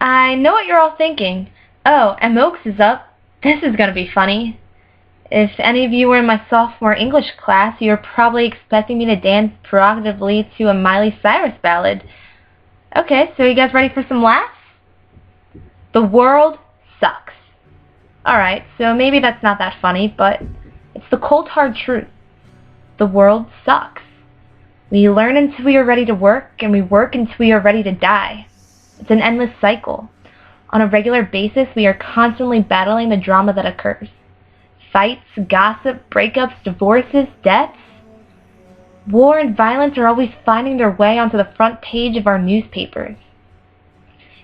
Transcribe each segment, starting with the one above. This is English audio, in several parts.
I know what you're all thinking. Oh, and Oaks is up. This is gonna be funny. If any of you were in my sophomore English class, you're probably expecting me to dance prerogatively to a Miley Cyrus ballad. Okay, so you guys ready for some laughs? The world sucks. Alright, so maybe that's not that funny, but it's the cold hard truth. The world sucks. We learn until we are ready to work, and we work until we are ready to die. It's an endless cycle. On a regular basis, we are constantly battling the drama that occurs. Fights, gossip, breakups, divorces, deaths. War and violence are always finding their way onto the front page of our newspapers.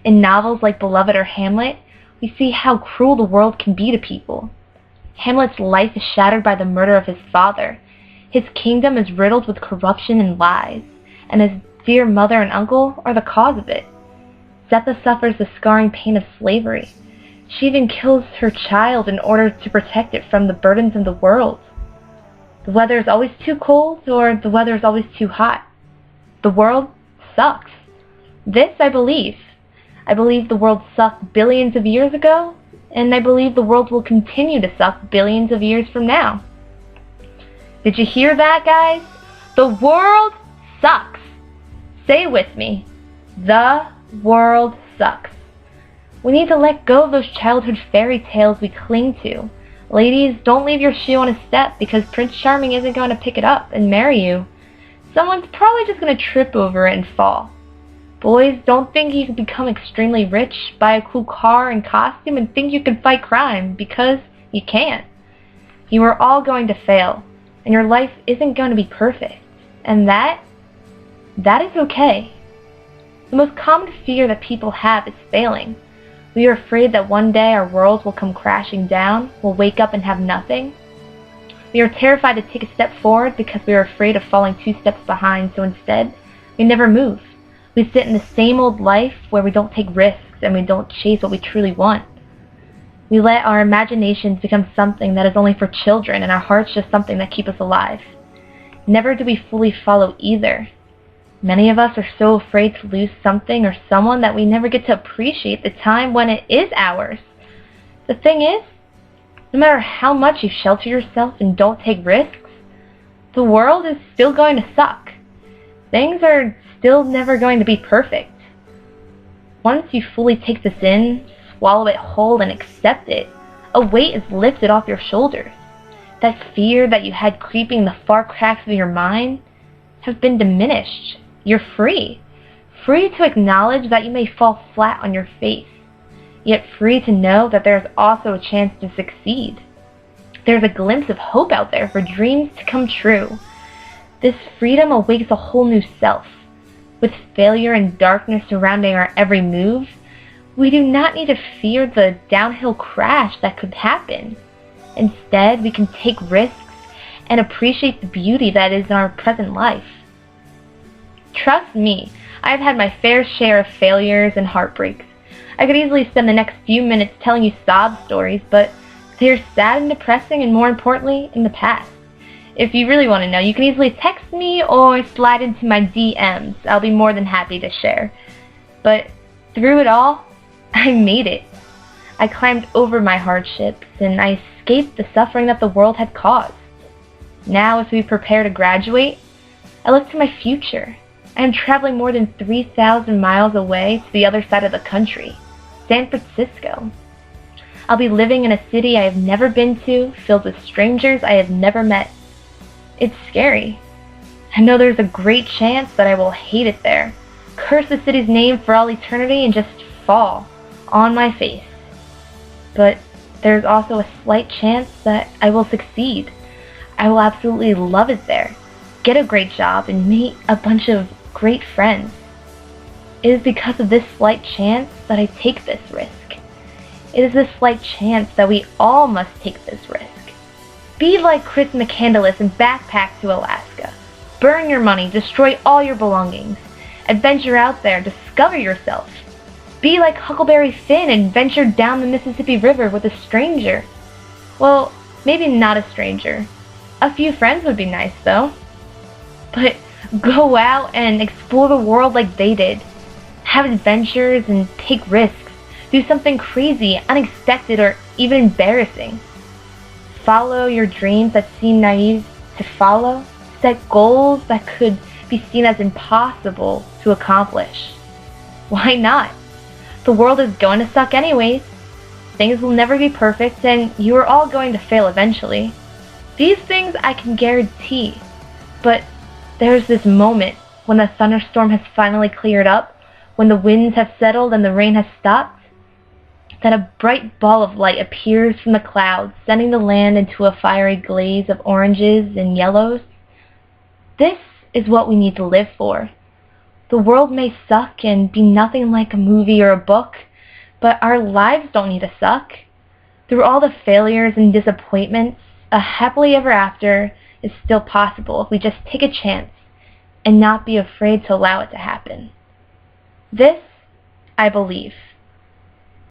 In novels like Beloved or Hamlet, we see how cruel the world can be to people. Hamlet's life is shattered by the murder of his father. His kingdom is riddled with corruption and lies, and his dear mother and uncle are the cause of it. Sethe suffers the scarring pain of slavery. She even kills her child in order to protect it from the burdens of the world. The weather is always too cold, or the weather is always too hot. The world sucks. This I believe. I believe the world sucked billions of years ago, and I believe the world will continue to suck billions of years from now. Did you hear that, guys? The world sucks. Say it with me. The world sucks. We need to let go of those childhood fairy tales we cling to. Ladies, don't leave your shoe on a step because Prince Charming isn't going to pick it up and marry you. Someone's probably just going to trip over it and fall. Boys, don't think you can become extremely rich, buy a cool car and costume, and think you can fight crime, because you can't. You are all going to fail, and your life isn't going to be perfect. And that is okay. The most common fear that people have is failing. We are afraid that one day our world will come crashing down, we'll wake up and have nothing. We are terrified to take a step forward because we are afraid of falling 2 steps behind, so instead, we never move. We sit in the same old life where we don't take risks and we don't chase what we truly want. We let our imaginations become something that is only for children and our hearts just something that keep us alive. Never do we fully follow either. Many of us are so afraid to lose something or someone that we never get to appreciate the time when it is ours. The thing is, no matter how much you shelter yourself and don't take risks, the world is still going to suck. Things are still never going to be perfect. Once you fully take this in, swallow it whole and accept it, a weight is lifted off your shoulders. That fear that you had creeping in the far cracks of your mind has been diminished. You're free. Free to acknowledge that you may fall flat on your face, yet free to know that there's also a chance to succeed. There's a glimpse of hope out there for dreams to come true. This freedom awakes a whole new self. With failure and darkness surrounding our every move, we do not need to fear the downhill crash that could happen. Instead, we can take risks and appreciate the beauty that is in our present life. Trust me, I've had my fair share of failures and heartbreaks. I could easily spend the next few minutes telling you sob stories, but they are sad and depressing and, more importantly, in the past. If you really want to know, you can easily text me or slide into my DMs. I'll be more than happy to share. But through it all, I made it. I climbed over my hardships and I escaped the suffering that the world had caused. Now, as we prepare to graduate, I look to my future. I am traveling more than 3,000 miles away to the other side of the country, San Francisco. I'll be living in a city I have never been to, filled with strangers I have never met. It's scary. I know there's a great chance that I will hate it there, curse the city's name for all eternity, and just fall on my face. But there's also a slight chance that I will succeed. I will absolutely love it there, get a great job, and meet a bunch of great friends. It is because of this slight chance that I take this risk. It is this slight chance that we all must take this risk. Be like Chris McCandless and backpack to Alaska. Burn your money, destroy all your belongings. Adventure out there, discover yourself. Be like Huckleberry Finn and venture down the Mississippi River with a stranger. Well, maybe not a stranger. A few friends would be nice, though. But go out and explore the world like they did. have adventures, and take risks. Do something crazy, unexpected, or even embarrassing. Follow your dreams that seem naive to follow. Set goals that could be seen as impossible to accomplish. Why not? The world is going to suck anyways. Things will never be perfect, and you are all going to fail eventually. These things I can guarantee. But there's this moment when the thunderstorm has finally cleared up, when the winds have settled and the rain has stopped, that a bright ball of light appears from the clouds, sending the land into a fiery glaze of oranges and yellows. This is what we need to live for. The world may suck and be nothing like a movie or a book, but our lives don't need to suck. Through all the failures and disappointments, a happily ever after is still possible if we just take a chance and not be afraid to allow it to happen. This, I believe.